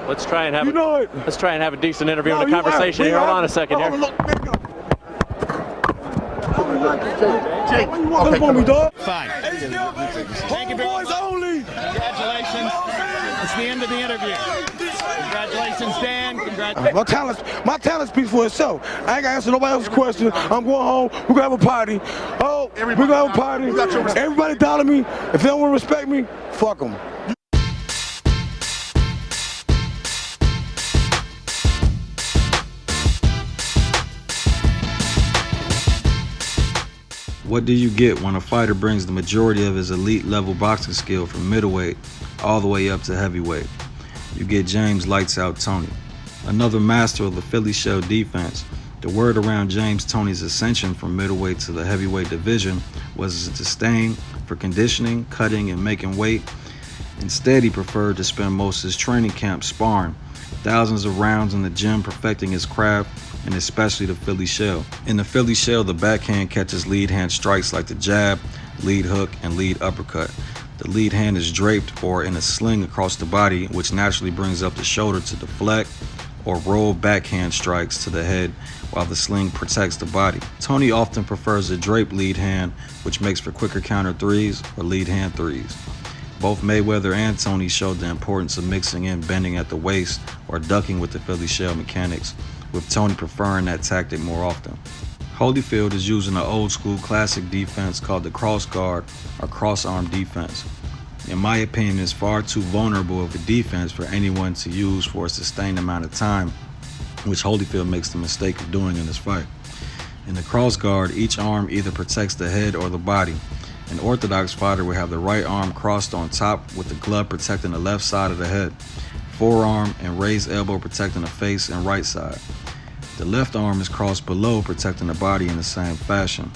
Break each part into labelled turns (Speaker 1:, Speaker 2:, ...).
Speaker 1: Let's try and have let's try and have a decent interview and a conversation here. Hold on a second here.
Speaker 2: Jake, okay, come on, dog.
Speaker 3: Fine. Thank you very much. Only. Congratulations. It's the end of the interview. Congratulations, Dan. Congratulations.
Speaker 2: My talent speaks for itself. I ain't gonna answer nobody else's question. I'm going home. We're gonna have a party. Oh, we're gonna have a party. Everybody dollar me. If they don't want to respect me, fuck them.
Speaker 4: What do you get when a fighter brings the majority of his elite level boxing skill from middleweight all the way up to heavyweight? You get James Lights Out Toney, another master of the Philly shell defense. The word around James Toney's ascension from middleweight to the heavyweight division was his disdain for conditioning, cutting, and making weight. Instead, he preferred to spend most of his training camp sparring, thousands of rounds in the gym perfecting his craft, and especially the Philly shell. In the Philly shell, the backhand catches lead hand strikes like the jab, lead hook, and lead uppercut. The lead hand is draped or in a sling across the body, which naturally brings up the shoulder to deflect or roll backhand strikes to the head while the sling protects the body. Toney often prefers a draped lead hand, which makes for quicker counter threes or lead hand threes. Both Mayweather and Toney showed the importance of mixing in bending at the waist or ducking with the Philly shell mechanics, with Toney preferring that tactic more often. Holyfield is using an old school classic defense called the cross guard or cross arm defense. In my opinion, it's far too vulnerable of a defense for anyone to use for a sustained amount of time, which Holyfield makes the mistake of doing in this fight. In the cross guard, each arm either protects the head or the body. An orthodox fighter would have the right arm crossed on top with the glove protecting the left side of the head, forearm and raised elbow protecting the face and right side. The left arm is crossed below, protecting the body in the same fashion.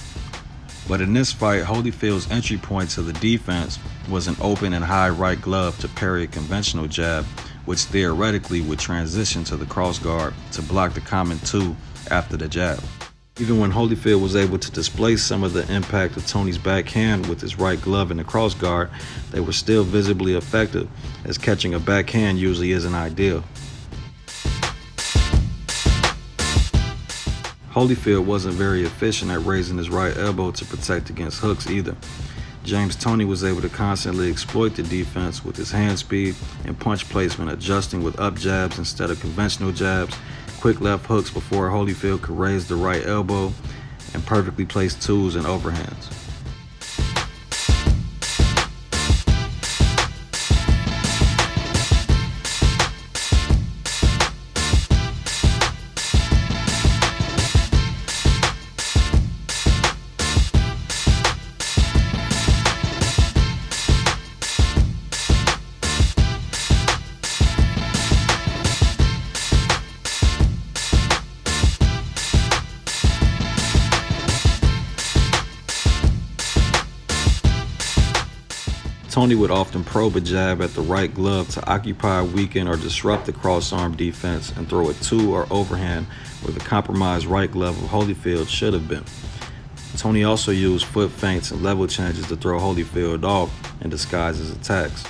Speaker 4: But in this fight, Holyfield's entry point to the defense was an open and high right glove to parry a conventional jab, which theoretically would transition to the cross guard to block the common two after the jab. Even when Holyfield was able to displace some of the impact of Toney's backhand with his right glove in the cross guard, they were still visibly effective, as catching a backhand usually isn't ideal. Holyfield wasn't very efficient at raising his right elbow to protect against hooks either. James Toney was able to constantly exploit the defense with his hand speed and punch placement, adjusting with up jabs instead of conventional jabs, quick left hooks before Holyfield could raise the right elbow, and perfectly placed twos and overhands. Toney would often probe a jab at the right glove to occupy, weaken, or disrupt the cross-arm defense and throw a two or overhand where the compromised right glove of Holyfield should have been. Toney also used foot feints and level changes to throw Holyfield off and disguise his attacks.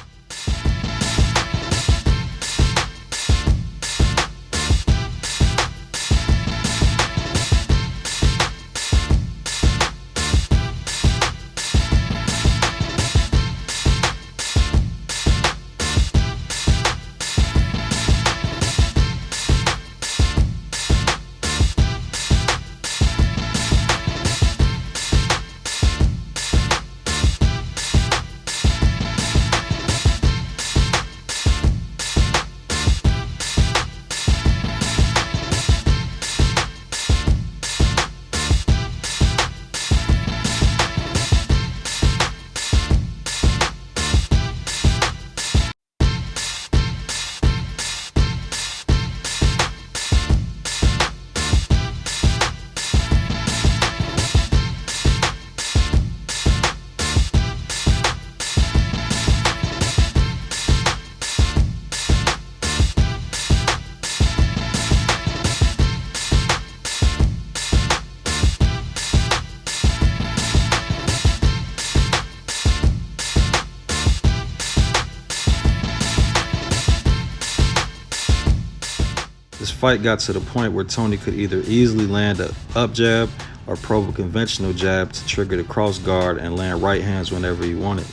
Speaker 4: This fight got to the point where Tony could either easily land an up jab or probe a conventional jab to trigger the cross guard and land right hands whenever he wanted.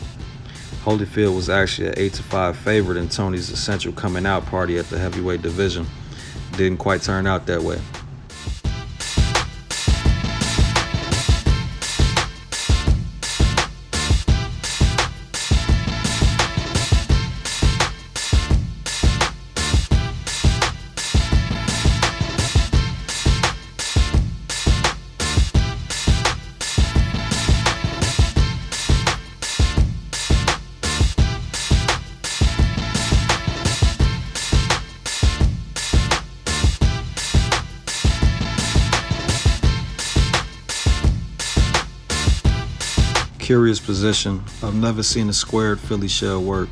Speaker 4: Holyfield was actually an 8-5 favorite in Tony's essential coming out party at the heavyweight division. Didn't quite turn out that way. Curious position. I've never seen a squared Philly shell work.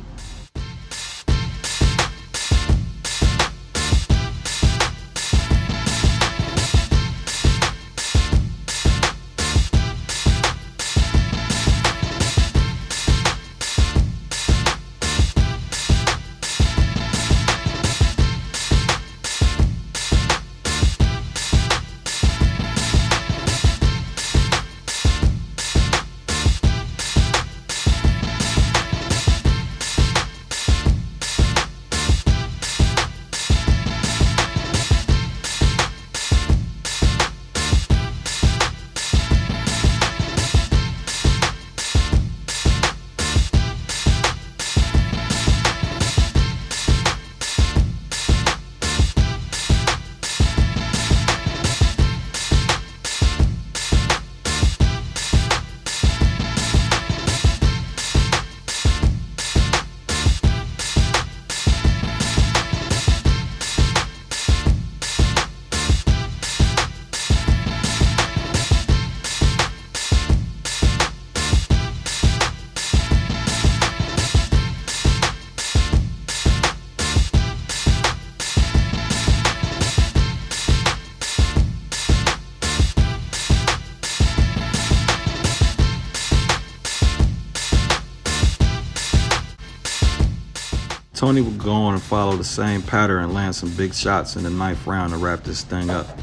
Speaker 4: Tony would go on and follow the same pattern and land some big shots in the 9th round to wrap this thing up.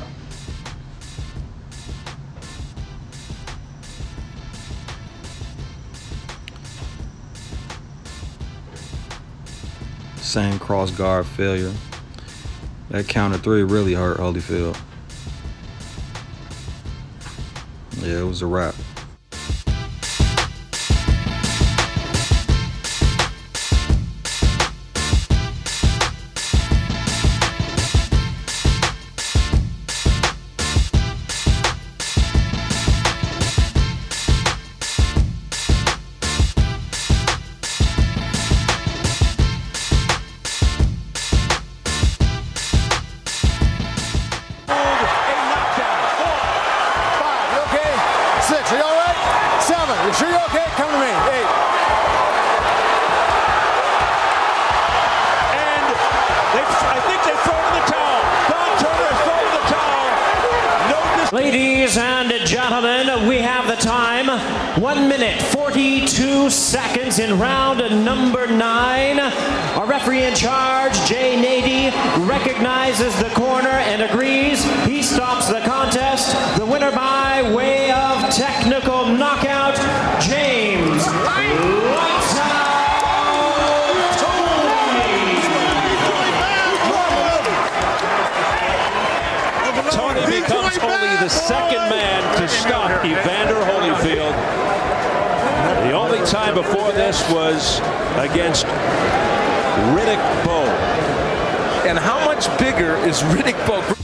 Speaker 4: Same cross guard failure. That counter 3 really hurt Holyfield. Yeah, it was a wrap.
Speaker 5: Are you all right? 7. You sure you're okay? Come to me. 8.
Speaker 6: And I think they've thrown in the towel. Don Turner has thrown in the towel. No.
Speaker 7: Ladies and gentlemen, we have the time. 1 minute, 42 seconds in round number 9. Our referee in charge, Jay Nady, recognizes the corner and agrees. He stops the contest. The winner by way of technical knockout, James Lights Out Tony.
Speaker 6: Tony becomes only the second man to stop Evander Holyfield. The only time before this was against Riddick Bowe.
Speaker 8: And how much bigger is Riddick Bowe?